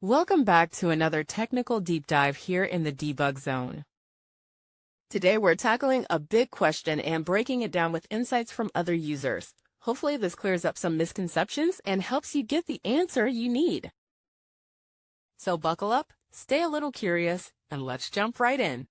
Welcome back to another technical deep dive here in the debug zone. Today we're tackling a big question and breaking it down with insights from other users. Hopefully this clears up some misconceptions and helps you get the answer you need. So buckle up, stay a little curious, and let's jump right in.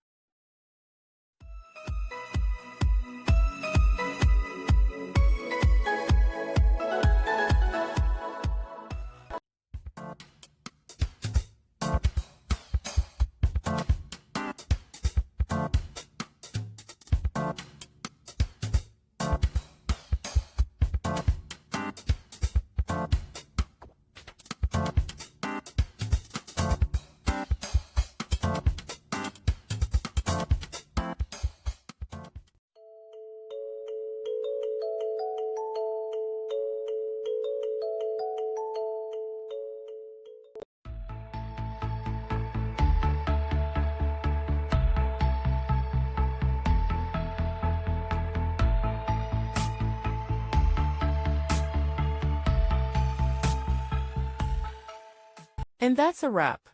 And that's a wrap.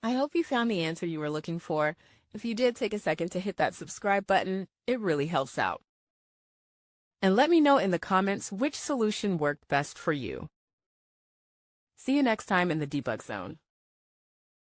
I hope you found the answer you were looking for. If you did, take a second to hit that subscribe button. It really helps out. And let me know in the comments which solution worked best for you. See you next time in the debug zone.